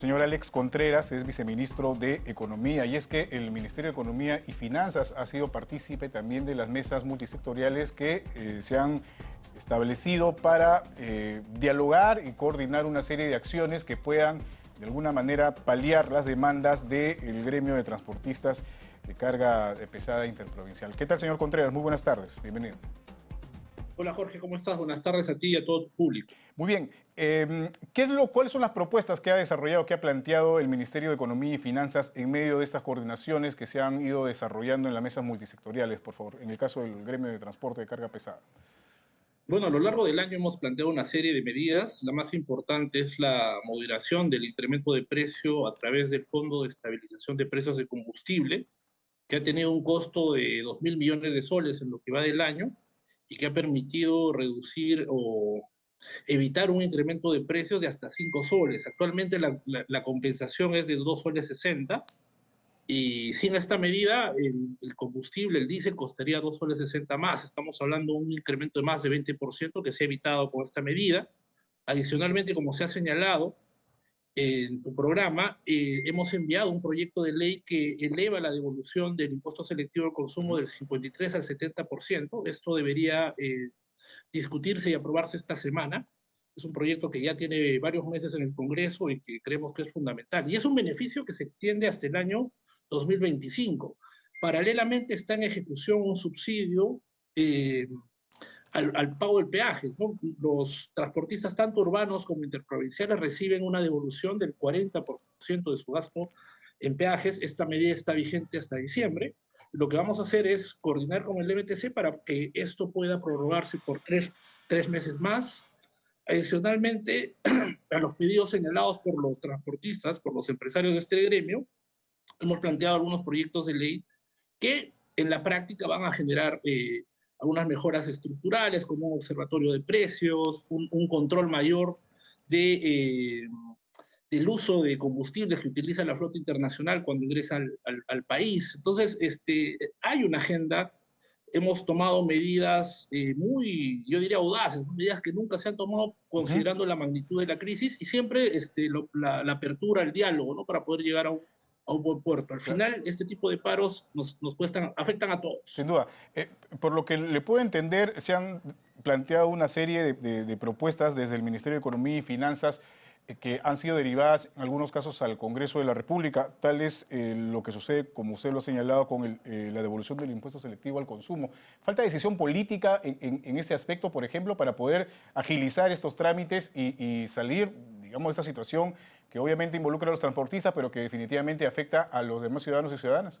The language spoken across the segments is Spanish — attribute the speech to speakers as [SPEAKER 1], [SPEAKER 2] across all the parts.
[SPEAKER 1] Señor Alex Contreras es viceministro de Economía y es que el Ministerio de Economía y Finanzas ha sido partícipe también de las mesas multisectoriales que se han establecido para dialogar y coordinar una serie de acciones que puedan de alguna manera paliar las demandas del gremio de transportistas de carga pesada interprovincial. ¿Qué tal, señor Contreras? Muy buenas tardes, bienvenido.
[SPEAKER 2] Hola Jorge, ¿cómo estás? Buenas tardes a ti y a todo tu público.
[SPEAKER 1] Muy bien. ¿Cuáles son las propuestas que ha desarrollado, que ha planteado el Ministerio de Economía y Finanzas en medio de estas coordinaciones que se han ido desarrollando en las mesas multisectoriales, por favor, en el caso del gremio de transporte de carga pesada?
[SPEAKER 2] Bueno, a lo largo del año hemos planteado una serie de medidas. La más importante es la moderación del incremento de precio a través del Fondo de Estabilización de Precios de Combustible, que ha tenido un costo de 2.000 millones de soles en lo que va del año y que ha permitido reducir o evitar un incremento de precios de hasta 5 soles. Actualmente la compensación es de 2 soles 60 y sin esta medida el combustible, el diésel, costaría 2 soles 60 más. Estamos hablando de un incremento de más de 20% que se ha evitado con esta medida. Adicionalmente, como se ha señalado en tu programa, hemos enviado un proyecto de ley que eleva la devolución del impuesto selectivo al consumo del 53 al 70%. Esto debería discutirse y aprobarse esta semana. Es un proyecto que ya tiene varios meses en el Congreso y que creemos que es fundamental. Y es un beneficio que se extiende hasta el año 2025. Paralelamente está en ejecución un subsidio al pago del peajes, ¿no? Los transportistas, tanto urbanos como interprovinciales, reciben una devolución del 40% de su gasto en peajes. Esta medida está vigente hasta diciembre. Lo que vamos a hacer es coordinar con el MTC para que esto pueda prorrogarse por tres meses más. Adicionalmente, a los pedidos señalados por los transportistas, por los empresarios de este gremio, hemos planteado algunos proyectos de ley que en la práctica van a generar algunas mejoras estructurales, como un observatorio de precios, un control mayor de, del uso de combustibles que utiliza la flota internacional cuando ingresa al país. Entonces, hay una agenda. Hemos tomado medidas muy, yo diría, audaces, ¿no? Medidas que nunca se han tomado
[SPEAKER 1] Ujú.
[SPEAKER 2] considerando la magnitud de la crisis y siempre la apertura, el diálogo, ¿no? Para poder llegar a un buen puerto. Al
[SPEAKER 1] Claro.
[SPEAKER 2] final, este tipo de paros nos cuestan, afectan a
[SPEAKER 1] Sin
[SPEAKER 2] todos.
[SPEAKER 1] duda. Por lo que le puedo entender, se han planteado una serie de propuestas desde el Ministerio de Economía y Finanzas que han sido derivadas en algunos casos al Congreso de la República. Tal es lo que sucede, como usted lo ha señalado, con la devolución del impuesto selectivo al consumo. ¿Falta decisión política en ese aspecto, por ejemplo, para poder agilizar estos trámites y salir, digamos, de esta situación que obviamente involucra a los transportistas, pero que definitivamente afecta a los demás ciudadanos y ciudadanas?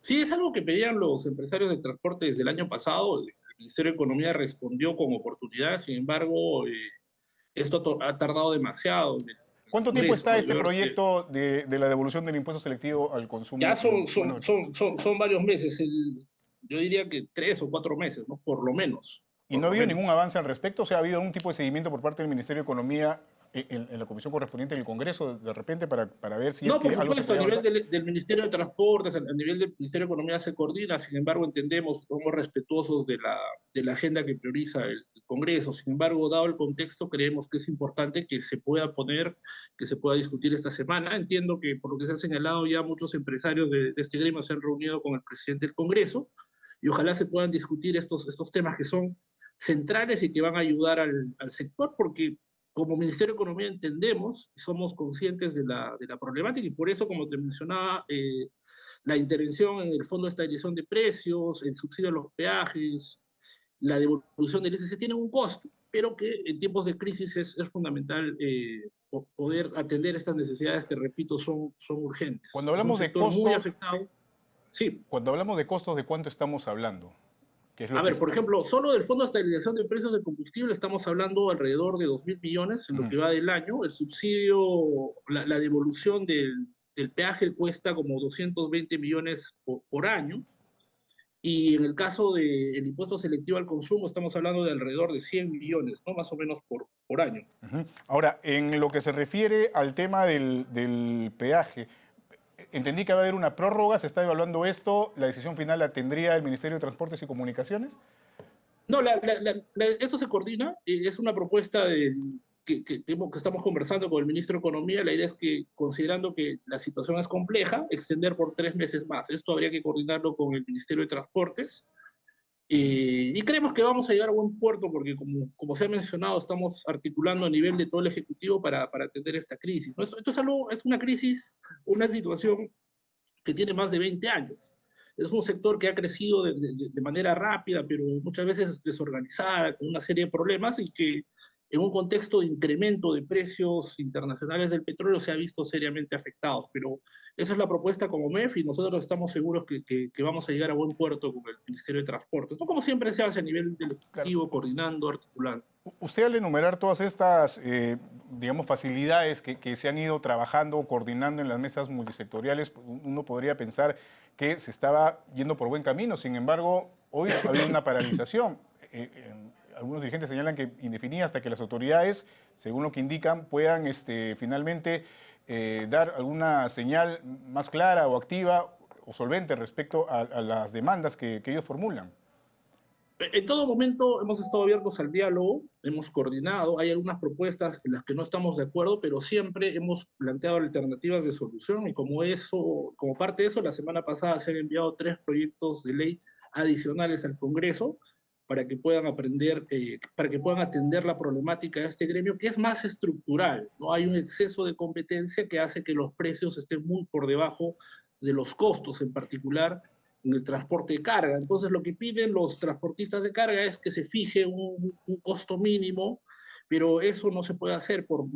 [SPEAKER 2] Sí, es algo que pedían los empresarios de transporte desde el año pasado. El Ministerio de Economía respondió con oportunidad. Sin embargo, esto ha tardado demasiado en el
[SPEAKER 1] ¿Cuánto tiempo
[SPEAKER 2] Congreso,
[SPEAKER 1] está
[SPEAKER 2] ¿no?
[SPEAKER 1] este proyecto de la devolución del impuesto selectivo al
[SPEAKER 2] Ya
[SPEAKER 1] consumo en mano de todos?
[SPEAKER 2] son varios meses. Yo diría que 3 o 4 meses, ¿no? Por lo menos,
[SPEAKER 1] ¿Y
[SPEAKER 2] por
[SPEAKER 1] no ha
[SPEAKER 2] lo
[SPEAKER 1] habido ningún
[SPEAKER 2] menos.
[SPEAKER 1] avance al respecto? O sea, ¿ha habido algún tipo de seguimiento por parte del Ministerio de Economía en la comisión correspondiente del Congreso de repente para ver si es
[SPEAKER 2] No,
[SPEAKER 1] que
[SPEAKER 2] por
[SPEAKER 1] algo se
[SPEAKER 2] supuesto, a
[SPEAKER 1] podía
[SPEAKER 2] nivel
[SPEAKER 1] avanzar?
[SPEAKER 2] del Ministerio de Transportes, a nivel del Ministerio de Economía se coordina. Sin embargo, entendemos, somos respetuosos de la agenda que prioriza el Congreso. Sin embargo, dado el contexto, creemos que es importante que se pueda poner, que se pueda discutir esta semana. Entiendo que, por lo que se ha señalado, ya muchos empresarios de este gremio se han reunido con el presidente del Congreso y ojalá se puedan discutir estos temas que son centrales y que van a ayudar al sector, porque como Ministerio de Economía entendemos y somos conscientes de la problemática y por eso, como te mencionaba, la intervención en el Fondo de Estabilización de Precios, el subsidio a los peajes, la devolución del ICC tienen un costo, pero que en tiempos de crisis es fundamental poder atender estas necesidades que, repito, son urgentes.
[SPEAKER 1] Cuando
[SPEAKER 2] Es un
[SPEAKER 1] hablamos de
[SPEAKER 2] sector muy
[SPEAKER 1] costos,
[SPEAKER 2] afectado. Sí,
[SPEAKER 1] ¿de cuánto estamos hablando? ¿Qué es lo
[SPEAKER 2] a
[SPEAKER 1] que
[SPEAKER 2] ver, por ejemplo, solo del Fondo de Estabilización de Precios de Combustible estamos hablando alrededor de 2.000 millones en lo
[SPEAKER 1] Ujú.
[SPEAKER 2] que va del año. El subsidio, la devolución del peaje cuesta como 220 millones por año. Y en el caso del impuesto selectivo al consumo estamos hablando de alrededor de 100 millones, ¿no? Más o menos por año.
[SPEAKER 1] Ujú. Ahora, en lo que se refiere al tema del peaje, entendí que va a haber una prórroga, se está evaluando esto, la decisión final la tendría el Ministerio de Transportes y Comunicaciones.
[SPEAKER 2] No, esto se coordina, es una propuesta que estamos conversando con el ministro de Economía, la idea es que, considerando que la situación es compleja, extender por 3 meses más. Esto habría que coordinarlo con el Ministerio de Transportes. Y creemos que vamos a llegar a buen puerto porque, como se ha mencionado, estamos articulando a nivel de todo el Ejecutivo para atender esta crisis, ¿no? Es una crisis, una situación que tiene más de 20 años. Es un sector que ha crecido de manera rápida, pero muchas veces desorganizada, con una serie de problemas y que en un contexto de incremento de precios internacionales del petróleo se ha visto seriamente afectados. Pero esa es la propuesta como MEF y nosotros estamos seguros que vamos a llegar a buen puerto con el Ministerio de Transportes. ¿No? Como siempre se hace a nivel del
[SPEAKER 1] Claro.
[SPEAKER 2] Ejecutivo, coordinando, articulando.
[SPEAKER 1] Usted al enumerar todas estas, digamos, facilidades que se han ido trabajando, coordinando en las mesas multisectoriales, uno podría pensar que se estaba yendo por buen camino. Sin embargo, hoy ha habido una paralización. Algunos dirigentes señalan que indefinida hasta que las autoridades, según lo que indican, puedan finalmente dar alguna señal más clara o activa o solvente respecto a las demandas que ellos formulan.
[SPEAKER 2] En todo momento hemos estado abiertos al diálogo, hemos coordinado, hay algunas propuestas en las que no estamos de acuerdo, pero siempre hemos planteado alternativas de solución y como parte de eso, la semana pasada se han enviado 3 proyectos de ley adicionales al Congreso para que puedan para que puedan atender la problemática de este gremio, que es más estructural, ¿no? Hay un exceso de competencia que hace que los precios estén muy por debajo de los costos, en particular en el transporte de carga. Entonces, lo que piden los transportistas de carga es que se fije un costo mínimo, pero eso no se puede hacer por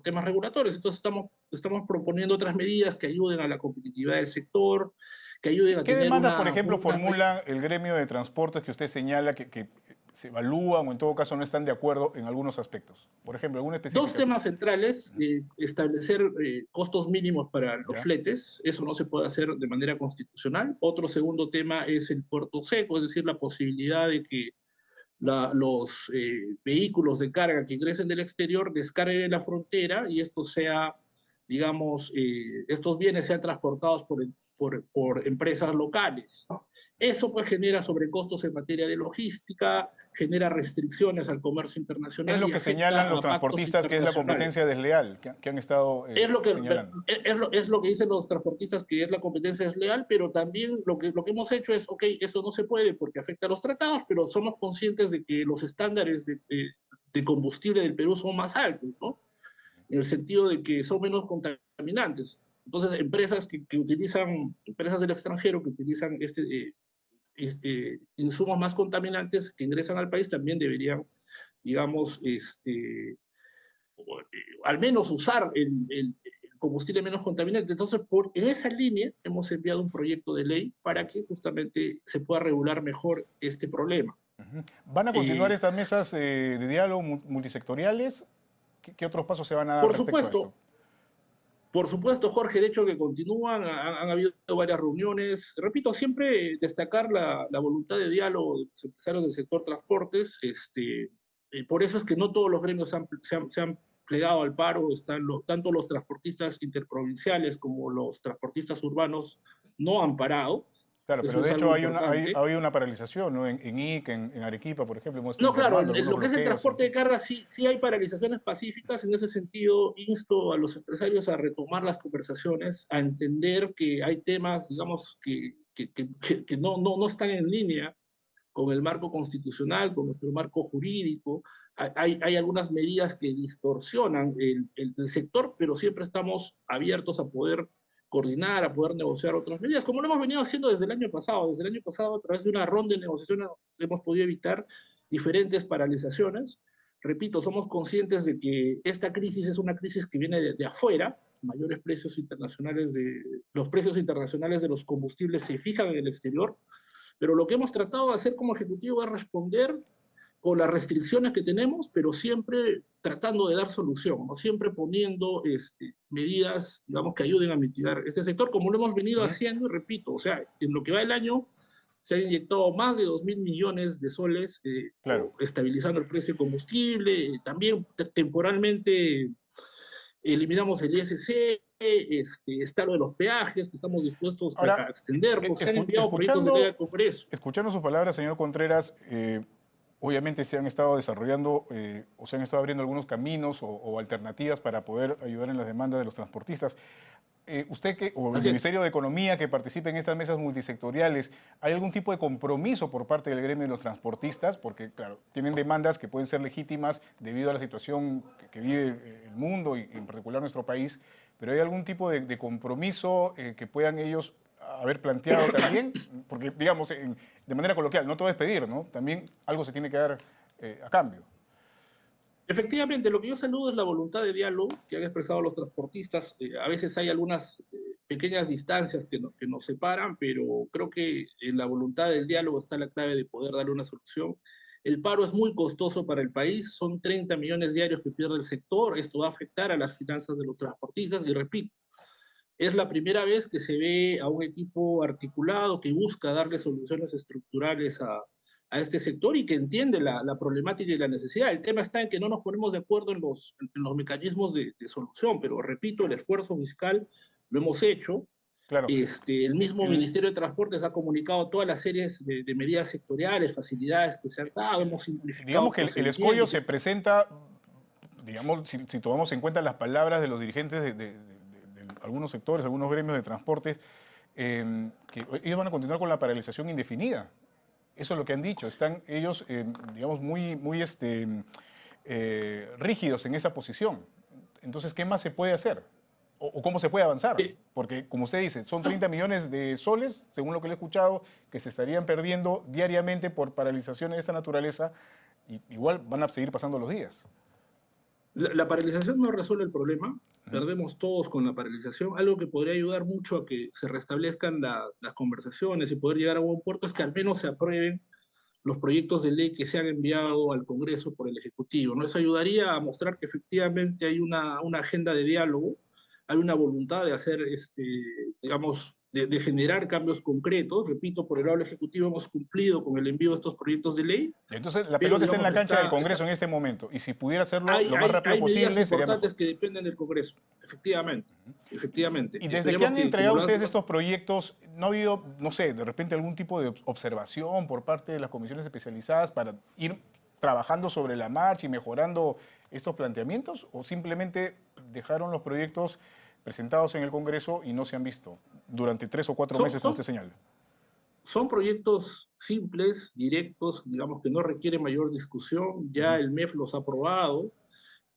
[SPEAKER 2] temas regulatorios. Entonces, estamos proponiendo otras medidas que ayuden a la competitividad del sector, que ayuden a
[SPEAKER 1] ¿Qué
[SPEAKER 2] tener
[SPEAKER 1] demandas, por ejemplo, formula el gremio de transportes que usted señala que se evalúan o en todo caso no están de acuerdo en algunos aspectos? Por ejemplo, alguna específica.
[SPEAKER 2] 2 temas centrales: establecer costos mínimos para los
[SPEAKER 1] ¿Ya?
[SPEAKER 2] fletes, eso no se puede hacer de manera constitucional. Otro segundo tema es el puerto seco, es decir, la posibilidad de que los vehículos de carga que ingresen del exterior descarguen en la frontera y esto sea, digamos, estos bienes sean transportados por empresas locales. Eso pues genera sobrecostos en materia de logística, genera restricciones al comercio
[SPEAKER 1] Es
[SPEAKER 2] internacional
[SPEAKER 1] lo
[SPEAKER 2] y
[SPEAKER 1] que
[SPEAKER 2] afecta
[SPEAKER 1] señalan los
[SPEAKER 2] a pactos
[SPEAKER 1] transportistas, que es la
[SPEAKER 2] internacionales.
[SPEAKER 1] competencia desleal, que han estado señalando.
[SPEAKER 2] Es lo que dicen los transportistas, que es la competencia desleal, pero también lo que hemos hecho es, ok, esto no se puede porque afecta a los tratados, pero somos conscientes de que los estándares de combustible del Perú son más altos, ¿no? En el sentido de que son menos contaminantes. Entonces, empresas del extranjero que utilizan insumos más contaminantes que ingresan al país también deberían, digamos, al menos usar el combustible menos contaminante. Entonces, en esa línea hemos enviado un proyecto de ley para que justamente se pueda regular mejor este problema.
[SPEAKER 1] ¿Van a continuar
[SPEAKER 2] Eh,
[SPEAKER 1] estas mesas de diálogo multisectoriales? ¿Qué otros pasos se van a dar
[SPEAKER 2] por
[SPEAKER 1] respecto a esto?
[SPEAKER 2] supuesto, Por supuesto, Jorge, de hecho que continúan, han habido varias reuniones. Repito, siempre destacar la voluntad de diálogo de los empresarios del sector transportes. Por eso es que no todos los gremios se han plegado al paro. Tanto los transportistas interprovinciales como los transportistas urbanos no han parado.
[SPEAKER 1] Claro,
[SPEAKER 2] Eso
[SPEAKER 1] pero de
[SPEAKER 2] es
[SPEAKER 1] hecho
[SPEAKER 2] algo
[SPEAKER 1] hay
[SPEAKER 2] importante.
[SPEAKER 1] una paralización, ¿no? En Ica, en Arequipa, por ejemplo, hemos estado
[SPEAKER 2] No, claro,
[SPEAKER 1] informando, algunos
[SPEAKER 2] lo que es el
[SPEAKER 1] bloqueos, en
[SPEAKER 2] transporte de
[SPEAKER 1] fin.
[SPEAKER 2] carga sí hay paralizaciones pacíficas. En ese sentido, insto a los empresarios a retomar las conversaciones, a entender que hay temas, digamos, que no están en línea con el marco constitucional, con nuestro marco jurídico. Hay algunas medidas que distorsionan el sector, pero siempre estamos abiertos a poder coordinar, a poder negociar otras medidas, como lo hemos venido haciendo desde el año pasado. Desde el año pasado, a través de una ronda de negociaciones, hemos podido evitar diferentes paralizaciones. Repito, somos conscientes de que esta crisis es una crisis que viene de afuera. Los precios internacionales de los combustibles se fijan en el exterior, pero lo que hemos tratado de hacer como Ejecutivo es responder con las restricciones que tenemos, pero siempre tratando de dar solución, ¿no? Siempre poniendo medidas, digamos, que ayuden a mitigar este sector, como lo hemos venido
[SPEAKER 1] Ujú.
[SPEAKER 2] haciendo, y repito, o sea, en lo que va del año se han inyectado más de 2.000 millones de soles,
[SPEAKER 1] Claro.
[SPEAKER 2] estabilizando el precio de combustible. También temporalmente eliminamos el ISC, está lo de los peajes, que estamos dispuestos a
[SPEAKER 1] Ahora,
[SPEAKER 2] extenderlos. Se han enviado proyectos de ley
[SPEAKER 1] escuchando,
[SPEAKER 2] al Congreso.
[SPEAKER 1] escuchando sus palabras, señor Contreras, obviamente se han estado desarrollando o se han estado abriendo algunos caminos o alternativas para poder ayudar en las demandas de los transportistas. O el
[SPEAKER 2] Así es.
[SPEAKER 1] Ministerio de Economía que participe en estas mesas multisectoriales, ¿hay algún tipo de compromiso por parte del gremio de los transportistas? Porque, claro, tienen demandas que pueden ser legítimas debido a la situación que vive el mundo y en particular nuestro país, pero ¿hay algún tipo de compromiso que puedan ellos haber planteado también? Porque, digamos, de manera coloquial, no todo es pedir, ¿no? También algo se tiene que dar a cambio.
[SPEAKER 2] Efectivamente, lo que yo saludo es la voluntad de diálogo que han expresado los transportistas. A veces hay algunas pequeñas distancias que nos separan, pero creo que en la voluntad del diálogo está la clave de poder darle una solución. El paro es muy costoso para el país, son 30 millones diarios que pierde el sector, esto va a afectar a las finanzas de los transportistas y repito, es la primera vez que se ve a un equipo articulado que busca darle soluciones estructurales a este sector y que entiende la problemática y la necesidad. El tema está en que no nos ponemos de acuerdo en los mecanismos de solución, pero repito, el esfuerzo fiscal lo hemos hecho.
[SPEAKER 1] Claro.
[SPEAKER 2] El mismo Ministerio de Transportes ha comunicado todas las series de medidas sectoriales, facilidades que se han dado, hemos simplificado.
[SPEAKER 1] Digamos que el escollo se presenta, digamos, si tomamos en cuenta las palabras de los dirigentes de algunos sectores, algunos gremios de transportes, que ellos van a continuar con la paralización indefinida. Eso es lo que han dicho. Están ellos, digamos, muy rígidos en esa posición. Entonces, ¿qué más se puede hacer? ¿O cómo se puede avanzar? Porque, como usted dice, son 30 millones de soles, según lo que le he escuchado, que se estarían perdiendo diariamente por paralizaciones de esta naturaleza, y igual van a seguir pasando los días.
[SPEAKER 2] La paralización no resuelve el problema, perdemos todos con la paralización. Algo que podría ayudar mucho a que se restablezcan las conversaciones y poder llegar a buen puerto es que al menos se aprueben los proyectos de ley que se han enviado al Congreso por el Ejecutivo, ¿no? Eso ayudaría a mostrar que efectivamente hay una agenda de diálogo, hay una voluntad de hacer, digamos, de generar cambios concretos. Repito, por el lado del Ejecutivo hemos cumplido con el envío de estos proyectos de ley.
[SPEAKER 1] Entonces, la pelota está en la cancha del Congreso en este momento, y si pudiera hacerlo lo más rápido posible,
[SPEAKER 2] hay medidas
[SPEAKER 1] sería
[SPEAKER 2] importantes
[SPEAKER 1] mejor.
[SPEAKER 2] que dependen del Congreso, efectivamente, efectivamente.
[SPEAKER 1] Y desde que han entregado ustedes estos proyectos, ¿no ha habido, no sé, de repente algún tipo de observación por parte de las comisiones especializadas para ir trabajando sobre la marcha y mejorando estos planteamientos? ¿O simplemente dejaron los proyectos presentados en el Congreso y no se han visto durante 3 o 4 meses, como usted señala?
[SPEAKER 2] Son proyectos simples, directos, digamos que no requieren mayor discusión. Ya el MEF los ha aprobado,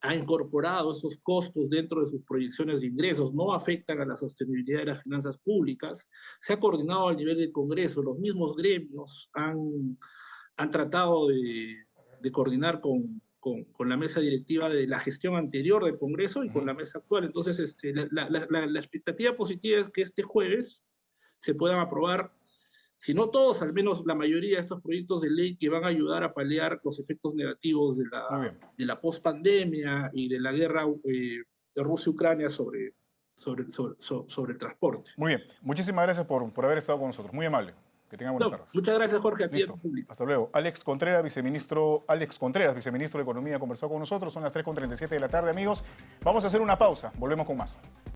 [SPEAKER 2] ha incorporado esos costos dentro de sus proyecciones de ingresos, no afectan a la sostenibilidad de las finanzas públicas. Se ha coordinado al nivel del Congreso, los mismos gremios han tratado de coordinar con la mesa directiva de la gestión anterior del Congreso y con la mesa actual. Entonces, la expectativa positiva es que este jueves se puedan aprobar, si no todos, al menos la mayoría de estos proyectos de ley que van a ayudar a paliar los efectos negativos de la pospandemia y de la guerra de Rusia-Ucrania sobre el transporte.
[SPEAKER 1] Muy bien. Muchísimas gracias por haber estado con nosotros. Muy amable. Que tengan buenas tardes.
[SPEAKER 2] Muchas gracias, Jorge, a ti y a
[SPEAKER 1] Listo.
[SPEAKER 2] tu público.
[SPEAKER 1] Hasta luego. Alex Contreras, viceministro de Economía, conversó con nosotros. Son las 3:37 de la tarde, amigos. Vamos a hacer una pausa. Volvemos con más.